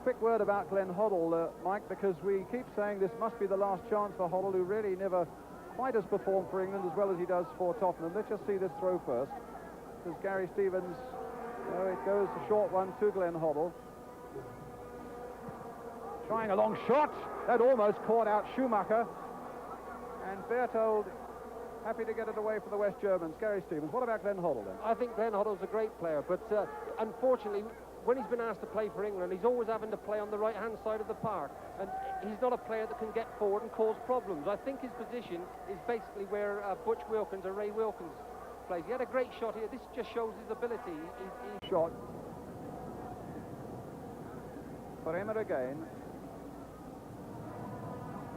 quick word about Glenn Hoddle, Mike, because we keep saying this must be the last chance for Hoddle, who really never quite has performed for England as well as he does for Tottenham. Let's just see this throw first. This is Gary Stevens. It goes a short one to Glenn Hoddle. Trying a long shot. That almost caught out Schumacher. And Berthold happy to get it away for the West Germans. Gary Stevens, what about Glenn Hoddle then? I think Glenn Hoddle's a great player, but unfortunately, when he's been asked to play for England, he's always having to play on the right-hand side of the park, and he's not a player that can get forward and cause problems. I think his position is basically where Butch Wilkins or Ray Wilkins plays. He had a great shot here. This just shows his ability. Shot. Brehme again.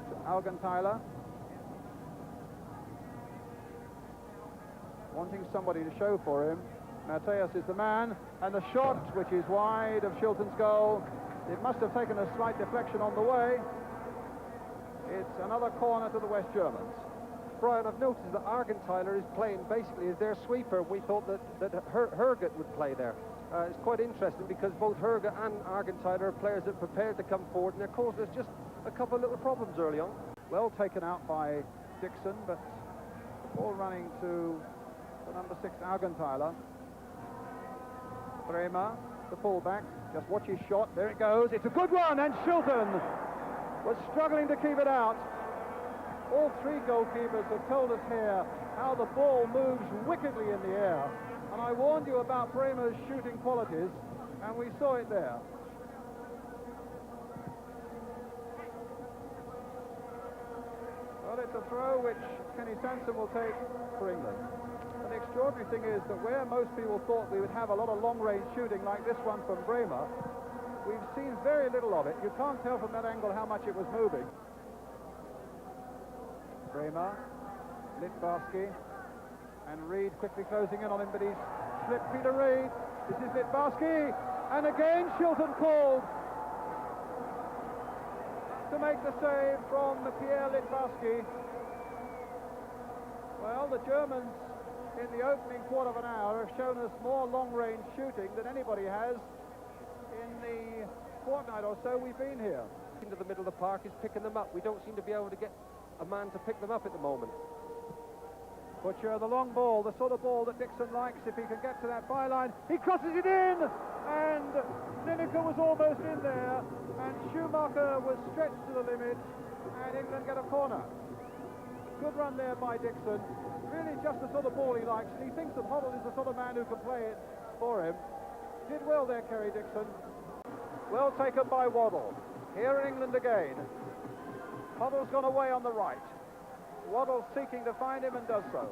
To Augenthaler. Wanting somebody to show for him. Matthäus is the man, and the shot, which is wide of Shilton's goal. It must have taken a slight deflection on the way. It's another corner to the West Germans. Brian, I've noticed that Augenthaler is playing basically as their sweeper. We thought that Herget would play there. It's quite interesting because both Herget and Augenthaler are players that are prepared to come forward, and they're causing us just a couple of little problems early on. Well taken out by Dixon, but the ball running to the number 6 Augenthaler. Brehme, the fullback, just watch his shot, there it goes, it's a good one, and Shilton was struggling to keep it out. All three goalkeepers have told us here how the ball moves wickedly in the air, and I warned you about Brehme's shooting qualities, and we saw it there. Well, it's a throw which Kenny Sansom will take for England. The extraordinary thing is that where most people thought we would have a lot of long-range shooting like this one from Brehme, we've seen very little of it. You can't tell from that angle how much it was moving. Brehme, Litbarski, and Reid quickly closing in on him, but he's slipped Peter Reid. This is Litbarski, and again Shilton called to make the save from Pierre Litbarski. Well, the Germans in the opening quarter of an hour have shown us more long-range shooting than anybody has in the fortnight or so we've been here. Into the middle of the park is picking them up. We don't seem to be able to get a man to pick them up at the moment. Butcher, the long ball, the sort of ball that Dixon likes if he can get to that byline. He crosses it in, and Lineker was almost in there, and Schumacher was stretched to the limit, and England get a corner. Good run there by Dixon. Really just the sort of ball he likes, and he thinks that Hoddle is the sort of man who can play it for him. Did well there, Kerry Dixon. Well taken by Waddle. Here in England again. Hoddle's gone away on the right. Waddle seeking to find him and does so.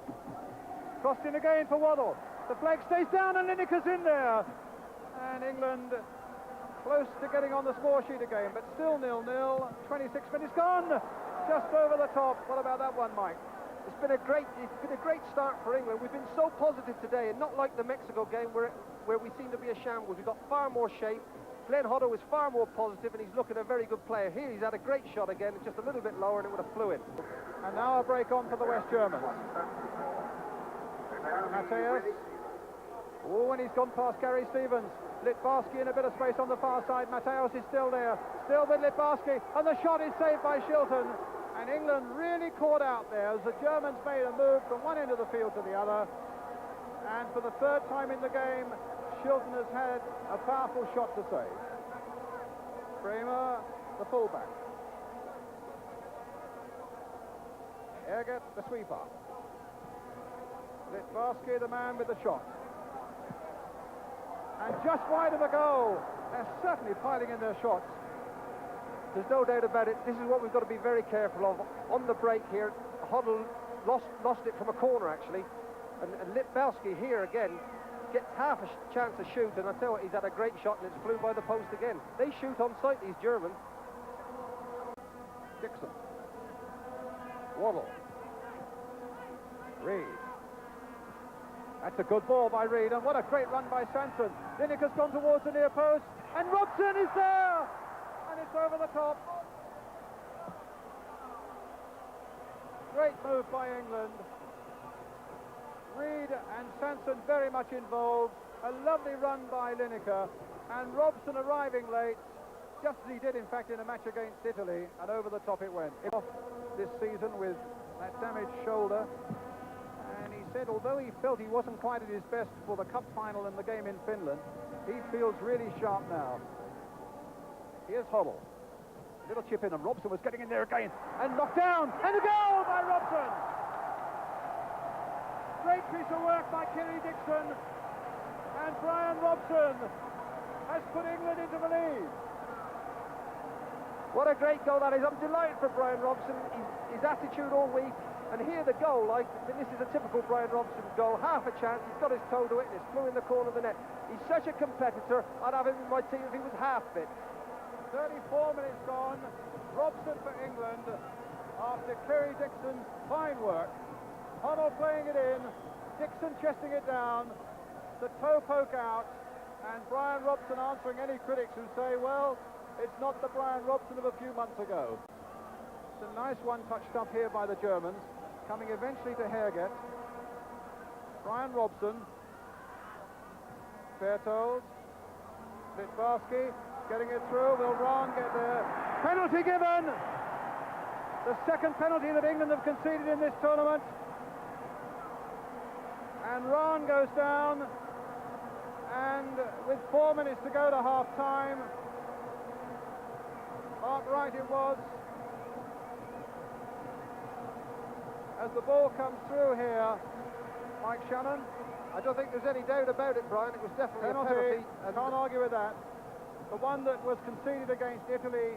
Crossed in again for Waddle. The flag stays down and Lineker's in there. And England close to getting on the score sheet again, but still 0-0. 26 minutes gone. Just over the top. What about that one, Mike? It's been a great start for England. We've been so positive today, and not like the Mexico game where we seem to be a shambles. We've got far more shape. Glenn Hoddle was far more positive, and he's looking a very good player. Here he's had a great shot again. It's just a little bit lower, and it would have flew in. And now a break on for the West Germans. Matthäus. Oh, and he's gone past Gary Stevens. Litbarski in a bit of space on the far side. Matthäus is still there. Still with Litbarski, and the shot is saved by Shilton. And England really caught out there as the Germans made a move from one end of the field to the other. And for the third time in the game, Shilton has had a powerful shot to save. Brehme, the fullback. Herget, the sweeper. Litbarski, the man with the shot. And just wide of the goal. They're certainly piling in their shots. There's no doubt about it. This is what we've got to be very careful of. On the break here, Hoddle lost it from a corner, actually. And Litbarski here again gets half a chance to shoot, and I tell you what, he's had a great shot, and it's flew by the post again. They shoot on sight, these Germans. Dixon. Waddle. Reid. That's a good ball by Reid, and what a great run by Sanson. Lineker's gone towards the near post, and Robson is there! And it's over the top. Great move by England. Reid and Sanson very much involved. A lovely run by Lineker, and Robson arriving late just as he did, in fact, in a match against Italy, and over the top it went. Off this season with that damaged shoulder, and he said although he felt he wasn't quite at his best for the cup final and the game in Finland, he feels really sharp now. Here's Hoddle. Little chip in, and Robson was getting in there again, and knocked down, and a goal by Robson! Great piece of work by Kerry Dixon, and Bryan Robson has put England into the lead. What a great goal that is. I'm delighted for Bryan Robson. His attitude all week, and here the goal, this is a typical Bryan Robson goal. Half a chance, he's got his toe to it, and it's flew in the corner of the net. He's such a competitor. I'd have him in my team if he was half fit. 34 minutes gone. Robson for England after Kerry Dixon's fine work. Hoddle playing it in, Dixon chesting it down, the toe poke out, and Bryan Robson answering any critics who say, well, it's not the Bryan Robson of a few months ago. It's a nice one touched up here by the Germans, coming eventually to Herget. Bryan Robson, Berthold, Litvarsky, getting it through. Will Rahn get there? Penalty given! The second penalty that England have conceded in this tournament. And Rahn goes down, and with 4 minutes to go to half-time, Mark Wright it was, as the ball comes through here, Mike Shannon. I don't think there's any doubt about it, Brian. It was definitely a penalty. I can't argue with that. The one that was conceded against Italy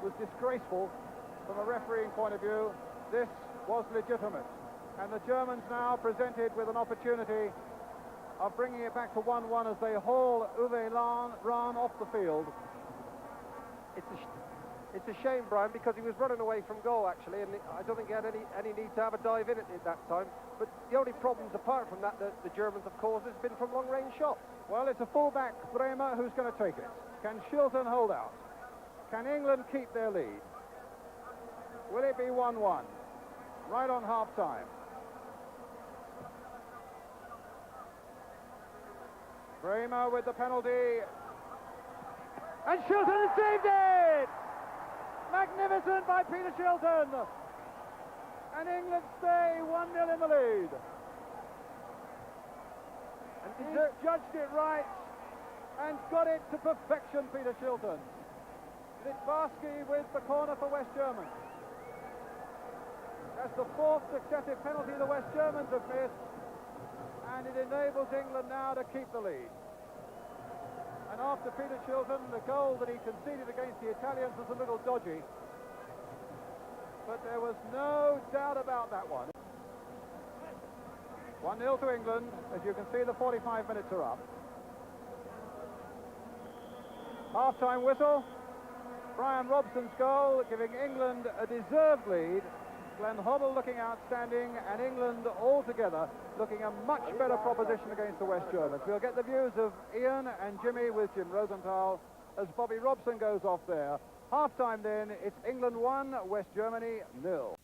was disgraceful from a refereeing point of view. This was legitimate. And the Germans now presented with an opportunity of bringing it back to 1-1 as they haul Uwe Rahn off the field. It's a shame, Brian, because he was running away from goal, actually, and I don't think he had any need to have a dive in it at that time. But the only problems, apart from that, the Germans have caused has been from long-range shots. Well, it's a full-back, Brehme, who's going to take it. Can Shilton hold out? Can England keep their lead? Will it be 1-1? Right on half-time. Brehme with the penalty. And Shilton saved it! Magnificent by Peter Shilton! And England stay 1-0 in the lead. And he judged it right and got it to perfection, Peter Shilton. Litvarsky with the corner for West Germans. That's the fourth successive penalty the West Germans have missed, and it enables England now to keep the lead. And after Peter Shilton, the goal that he conceded against the Italians was a little dodgy, but there was no doubt about that one. 1-0 to England. As you can see, the 45 minutes are up. Half-time whistle. Bryan Robson's goal, giving England a deserved lead. Glenn Hoddle looking outstanding, and England altogether looking a much better proposition against the West Germans. We'll get the views of Ian and Jimmy with Jim Rosenthal as Bobby Robson goes off there. Half-time then, it's England 1, West Germany 0.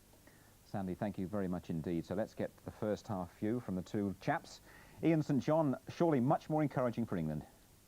Sandy, thank you very much indeed. So let's get the first half view from the two chaps. Ian St John, surely much more encouraging for England.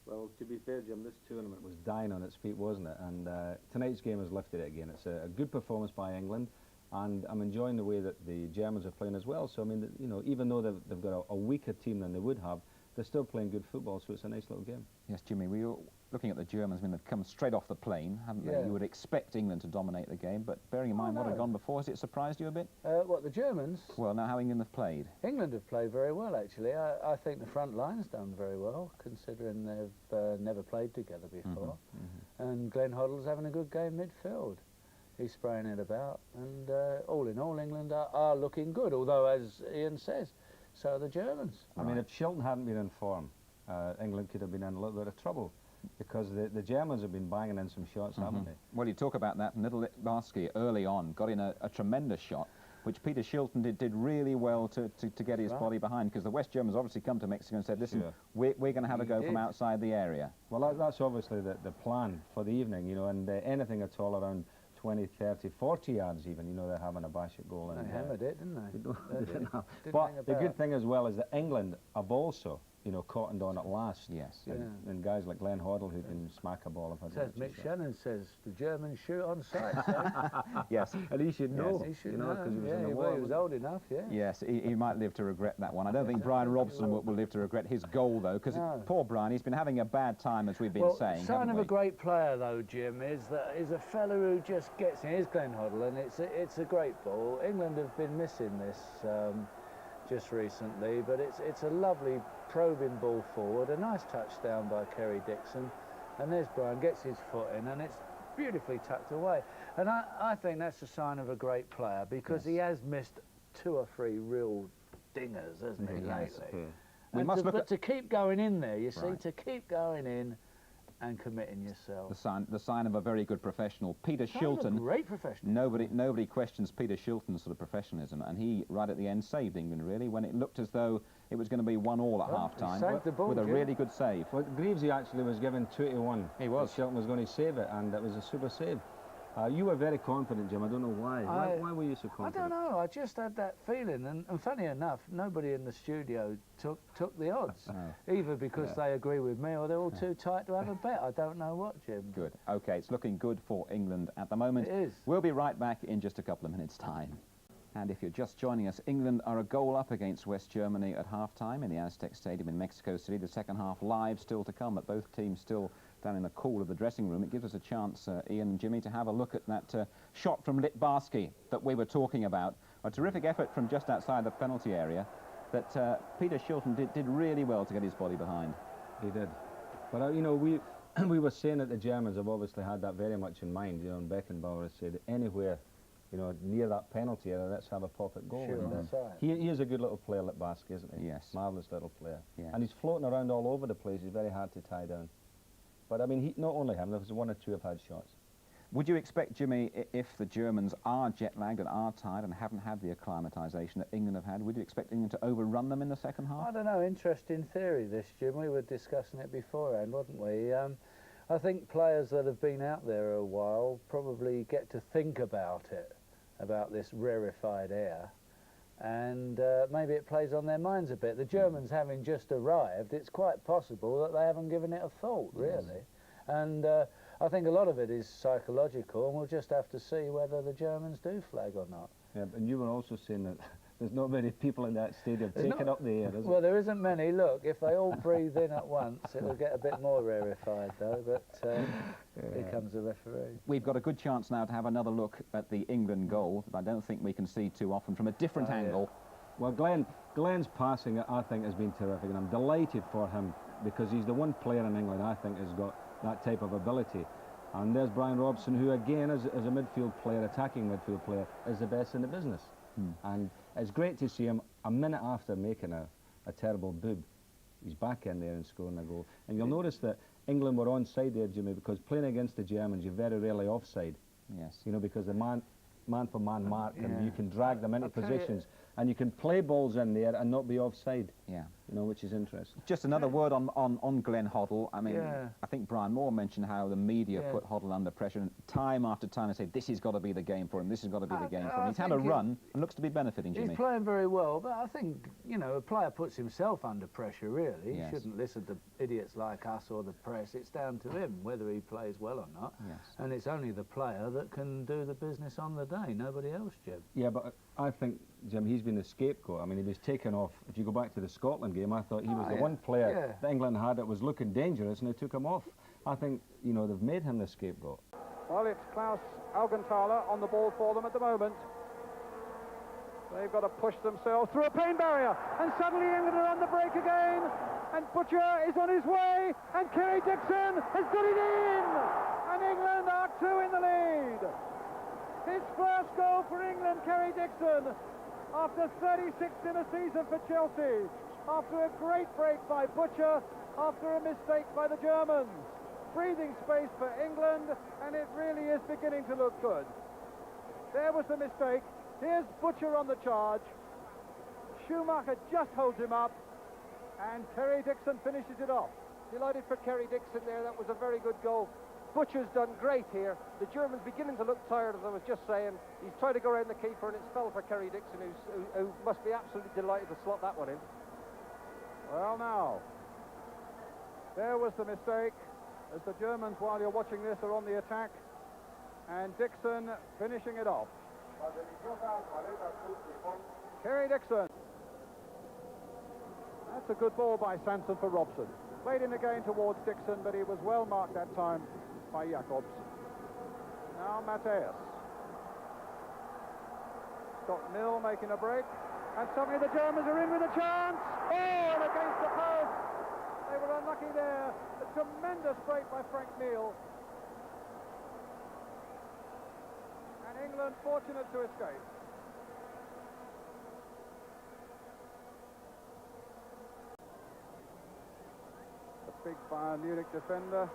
Well, to be fair, Jim, this tournament was dying on its feet, wasn't it? And tonight's game has lifted it again. It's a good performance by England, and I'm enjoying the way that the Germans are playing as well. So, I mean, you know, even though they've got a weaker team than they would have, they're still playing good football, so it's a nice little game. Yes, Jimmy, we were looking at the Germans. I mean, they've come straight off the plane, haven't they? Yeah. You would expect England to dominate the game, but bearing in mind what had gone before, has it surprised you a bit? What, the Germans? Well, now how England have played. England have played very well, actually. I think the front line's done very well, considering they've never played together before. And Glenn Hoddle's having a good game midfield. He's spraying it about, and all in all, England are looking good, although, as Ian says, so are the Germans. I mean, if Shilton hadn't been in form, England could have been in a little bit of trouble, because the Germans have been banging in some shots, haven't they? Well, you talk about that. Little Litvarsky early on got in a tremendous shot, which Peter Shilton did really well to get his body behind, because the West Germans obviously come to Mexico and said, listen, we're going to have a go from outside the area. Well, that's obviously the plan for the evening, you know, and anything at all around 20, 30, 40 yards even, you know, they're having a bash at goal. They hammered it, didn't they? But the good thing as well is that England have also you know, cottoned on at last. Yes. And guys like Glenn Hoddle who can smack a ball. Says Mick Shannon says the Germans shoot on sight. So. Yes. And he should know. He should you know, know. because he was Yeah, in the well, war. he was old enough. Yeah. Yes, he might live to regret that one. I don't think Bryan Robson will live to regret his goal, though, because poor Bryan, he's been having a bad time, as we've been saying. Sign of a great player, though, Jim, is that is a fellow who just gets in. Here's Glenn Hoddle, and it's a great ball. England have been missing this just recently, but it's a lovely probing ball forward. A nice touchdown by Kerry Dixon, and there's Bryan, gets his foot in, and it's beautifully tucked away. And I think that's a sign of a great player, because he has missed 2 or 3 real dingers, hasn't he, lately? But to keep going in there, you see, to keep going in and committing yourself. The sign of a very good professional. Peter Shilton. Great professional. Nobody questions Peter Shilton's sort of professionalism, and he, right at the end, saved England, really, when it looked as though it was going to be 1-1 at half-time, with a really good save. Well, Greavesy actually was given 2-1. He was. Shilton was going to save it, and it was a super save. You were very confident, Jim. I don't know why. Why were you so confident? I don't know. I just had that feeling, and funny enough, nobody in the studio took the odds, either because they agree with me or they're all too tight to have a bet. I don't know what, Jim. Good. OK, it's looking good for England at the moment. It is. We'll be right back in just a couple of minutes' time. And if you're just joining us, England are a goal up against West Germany at half-time in the Aztec Stadium in Mexico City. The second half live still to come, but both teams still down in the cool of the dressing room. It gives us a chance, Ian and Jimmy, to have a look at that shot from Litbarski that we were talking about. A terrific effort from just outside the penalty area that Peter Shilton did really well to get his body behind. He did. But, you know, we were saying that the Germans have obviously had that very much in mind. You know, and Beckenbauer has said anywhere, you know, near that penalty area, let's have a pop at goal. Sure, that's right. He is a good little player, Litbarski, isn't he? Yes. Marvellous little player. Yeah. And he's floating around all over the place. He's very hard to tie down. But, I mean, not only him, there was 1 or 2 have had shots. Would you expect, Jimmy, if the Germans are jet-lagged and are tired and haven't had the acclimatisation that England have had, would you expect England to overrun them in the second half? I don't know. Interesting theory, this, Jim. We were discussing it beforehand, wasn't we? I think players that have been out there a while probably get to think about it, about this rarefied air, and maybe it plays on their minds a bit. The Germans having just arrived, it's quite possible that they haven't given it a thought, really. And I think a lot of it is psychological, and we'll just have to see whether the Germans do flag or not. Yeah, and you were also saying that there's not many people in that stadium taking up the air, is Well, there isn't many. Look, if they all breathe in at once, it'll get a bit more rarefied, though, but here comes the referee. We've got a good chance now to have another look at the England goal that I don't think we can see too often from a different angle. Well, Glenn's passing, I think, has been terrific, and I'm delighted for him, because he's the one player in England I think has got that type of ability. And there's Bryan Robson, who again, as a midfield player, attacking midfield player, is the best in the business. And it's great to see him a minute after making a terrible boob. He's back in there and scoring a goal. And you'll notice that England were onside there, Jimmy, because playing against the Germans, you're very rarely offside. Yes. You know, because the man-for-man mark, and you can drag them into positions, and you can play balls in there and not be offside. Yeah. You know, which is interesting. Just another word on Glenn Hoddle. I mean, I think Brian Moore mentioned how the media put Hoddle under pressure, and time after time they say, this has got to be the game for him, this has got to be the game for him. He's had a run and looks to be benefiting, Jimmy. He's playing very well, but I think, you know, a player puts himself under pressure, really. Yes. He shouldn't listen to idiots like us or the press. It's down to him whether he plays well or not. Yes. And it's only the player that can do the business on the day, nobody else, Jim. Yeah, but I think, Jim, he's been the scapegoat. I mean, he was taken off. If you go back to the Scotland game, I thought he was the one player that England had that was looking dangerous, and they took him off. I think, you know, they've made him the scapegoat. Well, it's Klaus Augenthaler on the ball for them at the moment. They've got to push themselves through a pain barrier, and suddenly England are on the break again, and Butcher is on his way, and Kerry Dixon has got it in, and England are 2 in the lead. His first goal for England, Kerry Dixon, after 36 in a season for Chelsea, after a great break by Butcher, after a mistake by the Germans. Breathing space for England, and it really is beginning to look good. There was the mistake. Here's Butcher on the charge. Schumacher just holds him up, and Kerry Dixon finishes it off. Delighted for Kerry Dixon there. That was a very good goal. Butcher's done great here. The German's beginning to look tired, as I was just saying. He's tried to go around the keeper, and it's fell for Kerry Dixon, who must be absolutely delighted to slot that one in. Well, now, There was the mistake, as the Germans, while you're watching this, are on the attack, and Dixon finishing it off. Kerry Dixon. That's a good ball by Sanson for Robson. Played in again towards Dixon, but he was well marked that time by Jacobs. Now Mateus. Got Mill making a break, and suddenly the Germans are in with a chance. Oh, and against the post. They were unlucky there. A tremendous break by Frank Neal. And England fortunate to escape. The big Bayern Munich defender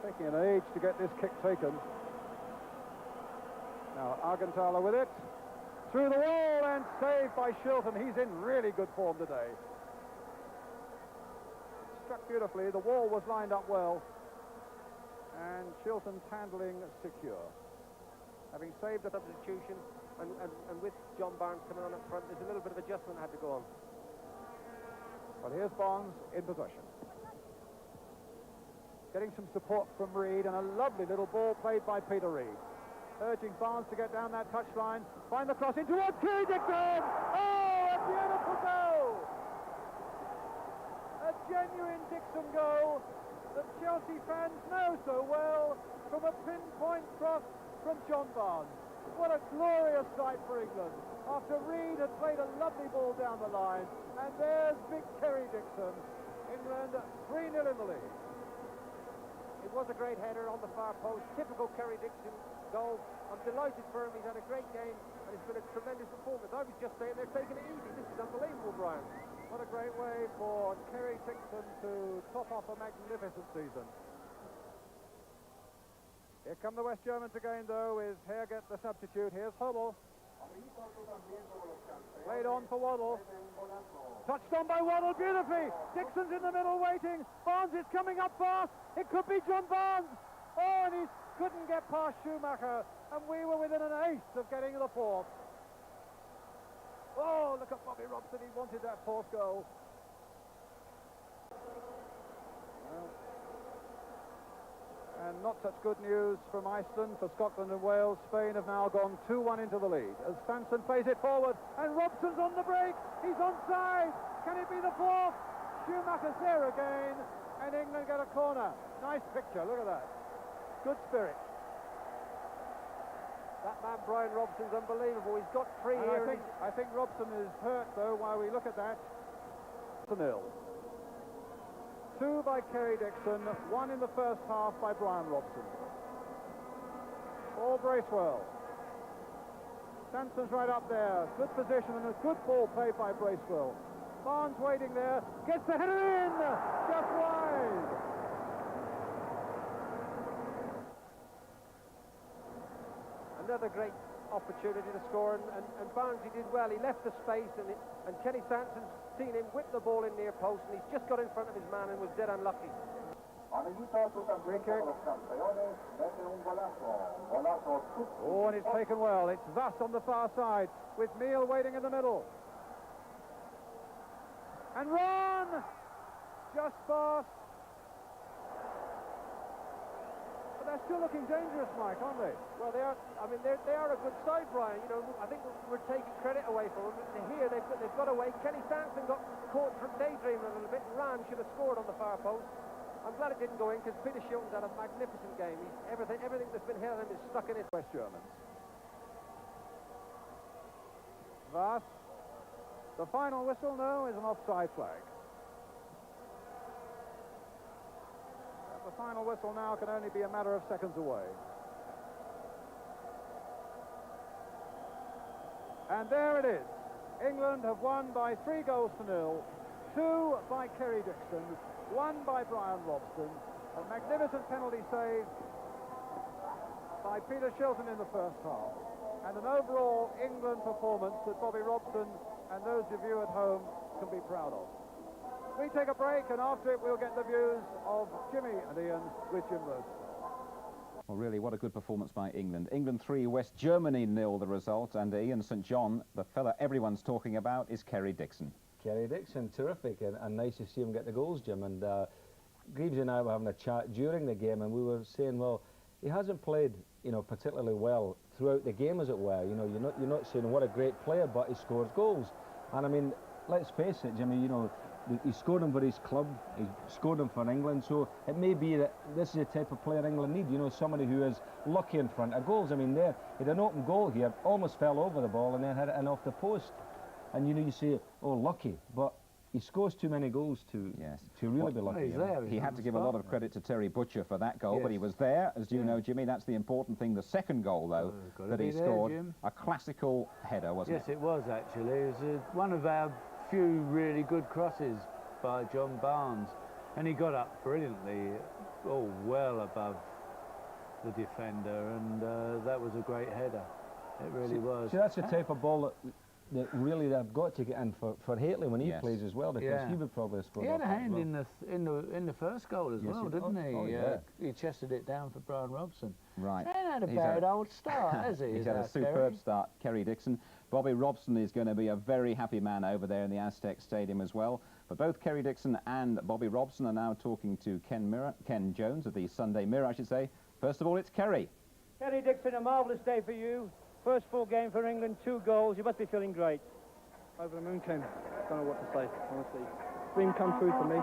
taking an age to get this kick taken. Now Argenthaler with it. Through the wall and saved by Shilton. He's in really good form today. Struck beautifully. The wall was lined up well. And Shilton's handling secure. Having saved the substitution, and with John Barnes coming on up front, there's a little bit of adjustment had to go on. But here's Barnes in possession. Getting some support from Reed, and a lovely little ball played by Peter Reed. Urging Barnes to get down that touchline. Find the cross in towards Kerry Dixon! Oh, a beautiful goal! A genuine Dixon goal that Chelsea fans know so well from a pinpoint cross from John Barnes. What a glorious sight for England. After Reed had played a lovely ball down the line, and there's big Kerry Dixon. England 3-0 in the lead. It was a great header on the far post. Typical Kerry Dixon goal. I'm delighted for him. He's had a great game, and it's been a tremendous performance. I was just saying they're taking it easy. This is unbelievable, Brian. What a great way for Kerry Dixon to top off a magnificent season. Here come the West Germans again, though, with Herget the substitute. Here's Hummel. Played on for Waddle. Touched on by Waddle beautifully. Dixon's in the middle waiting. Barnes is coming up fast. It could be John Barnes. Oh, and he couldn't get past Schumacher. And we were within an ace of getting the fourth. Oh, look at Bobby Robson. He wanted that fourth goal. Well, and not such good news from Iceland for Scotland and Wales. Spain have now gone 2-1 into the lead as Sanson plays it forward, and Robson's on the break. He's onside. Can it be the fourth? Schumacher's there again, and England get a corner. Nice picture. Look at that. Good spirit. That man Bryan Robson's unbelievable. He's got three And here. I think Robson is hurt, though, while we look at that. 0. 2 by Kerry Dixon, 1 in the first half by Bryan Robson. All Bracewell. Sanson's right up there. Good position and a good ball played by Bracewell. Barnes waiting there. Gets the header in! Just wide! Another great opportunity to score, and Barnes, he did well. He left the space, and Kenny Sanson's seen him whip the ball in near post, and he's just got in front of his man and was dead unlucky. Free kick. Oh, and it's taken well. It's thus on the far side, with Neal waiting in the middle. And run! Just past. They're still looking dangerous, Mike, aren't they? Well, they are. I mean, they are a good side, Brian. You know, I think we're taking credit away from them. Here, they've got away. Kenny Sanson got caught daydreaming a little bit, and ran, should have scored on the far post. I'm glad it didn't go in, because Peter Shilton's had a magnificent game. Everything that's been hit on him is stuck in his. West Germans. Thus, the final whistle now is an offside flag. The final whistle now can only be a matter of seconds away. And there it is. England have won by 3 goals to 0. 2 by Kerry Dixon, 1 by Bryan Robson. A magnificent penalty save by Peter Shilton in the first half. And an overall England performance that Bobby Robson and those of you at home can be proud of. We take a break, and after it we'll get the views of Jimmy and Ian with Jim Rose. Well, really, what a good performance by England. England 3, West Germany 0 the result, and Ian St John, the fella everyone's talking about, is Kerry Dixon. Kerry Dixon, terrific, and nice to see him get the goals, Jim. And Greaves and I were having a chat during the game, and we were saying, well, he hasn't played, you know, particularly well throughout the game, as it were. You know, you're not saying what a great player, but he scores goals. And I mean, let's face it, Jimmy. You know, he scored them for his club. He scored them for England. So it may be that this is the type of player England need. You know, somebody who is lucky in front of goals. I mean, there he had an open goal here, almost fell over the ball, and then had it in off the post. And you know, you say, oh, lucky, but he scores too many goals to really be lucky. He had to give a lot of credit to Terry Butcher for that goal, but he was there, as you know, Jimmy. That's the important thing. The second goal, though, that he scored, a classical header, wasn't it? Yes, it was, actually. It was one of our few really good crosses by John Barnes, and he got up brilliantly, well above the defender, and that was a great header. It really was. See, that's the type of ball that really they've got to get in for Hateley when he plays as well, because he would probably score. He had a hand in the first goal as well, didn't he? He chested it down for Bryan Robson. Right. He ain't had a bad old start, has he? He's had a superb start, Kerry Dixon. Bobby Robson is going to be a very happy man over there in the Aztec Stadium as well. But both Kerry Dixon and Bobby Robson are now talking to Ken Jones of the Sunday Mirror, I should say. First of all, it's Kerry. Kerry Dixon, a marvellous day for you. First full game for England, 2 goals. You must be feeling great. Over the moon, Ken. Don't know what to say, honestly. Dream come true for me.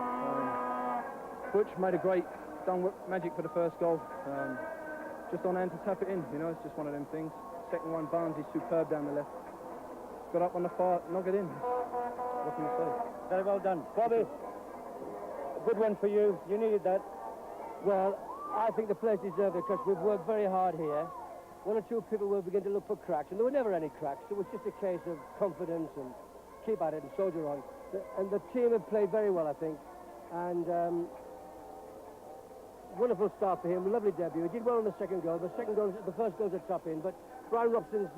Butch made a great magic for the first goal. Just on hand to tap it in, you know, it's just one of them things. Second one, Barnes is superb down the left. Got up on the far, knock it in. What can you say? Very well done. Bobby, good one for you. You needed that. Well, I think the players deserve it because we've worked very hard here. One or two people will begin to look for cracks, and there were never any cracks. It was just a case of confidence and keep at it and soldier on. And the team have played very well, I think. And wonderful start for him, lovely debut. He did well on the second goal. The first goal's a top in, but Bryan Robson's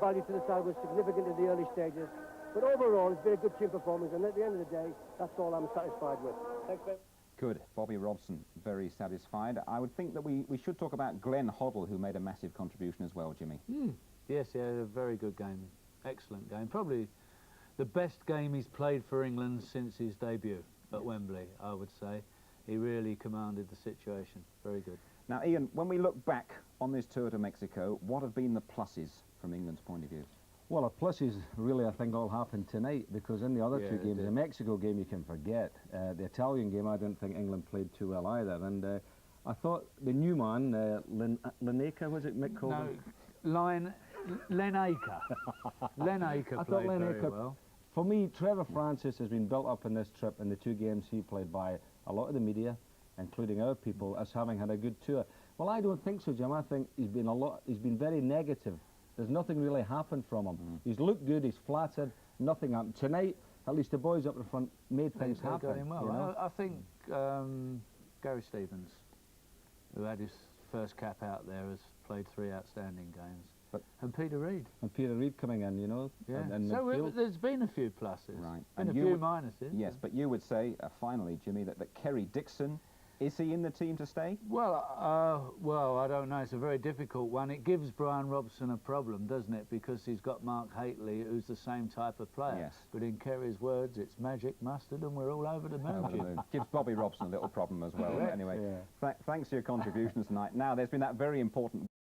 value to the side was significant in the early stages. But overall, it's been a good team performance, and at the end of the day, that's all I'm satisfied with. Thanks very much. Good. Bobby Robson, very satisfied. I would think that we should talk about Glenn Hoddle, who made a massive contribution as well, Jimmy. Yes, he had a very good game. Excellent game. Probably the best game he's played for England since his debut at Wembley, I would say. He really commanded the situation. Very good. Now, Ian, when we look back on this tour to Mexico, what have been the pluses from England's point of view? Well, the pluses really, I think, all happened tonight, because in the other two games, the Mexico game you can forget. The Italian game, I didn't think England played too well either. And I thought the new man, Lineker, was it Mick called him? No, Len Aker. Len Aker played very well. For me, Trevor Francis has been built up in this trip in the 2 games he played by a lot of the media, including our people, as having had a good tour. Well, I don't think so, Jim. I think he's been very negative. There's nothing really happened from him. He's looked good, he's flattered, nothing happened. Tonight, at least the boys up in front made things happen. Got him well. You know? I think Gary Stevens, who had his first cap out there, has played 3 outstanding games. And Peter Reid. And Peter Reid coming in, you know. Yeah. So there's been a few pluses. Right. And a few minuses. Yes, but you would say, finally, Jimmy, that Kerry Dixon, is he in the team to stay? Well, I don't know. It's a very difficult one. It gives Bryan Robson a problem, doesn't it? Because he's got Mark Hateley, who's the same type of player. Yes. But in Kerry's words, it's magic mustard, and we're all over the moon. Gives Bobby Robson a little problem as well. Anyway, thanks for your contributions tonight. Now, there's been that very important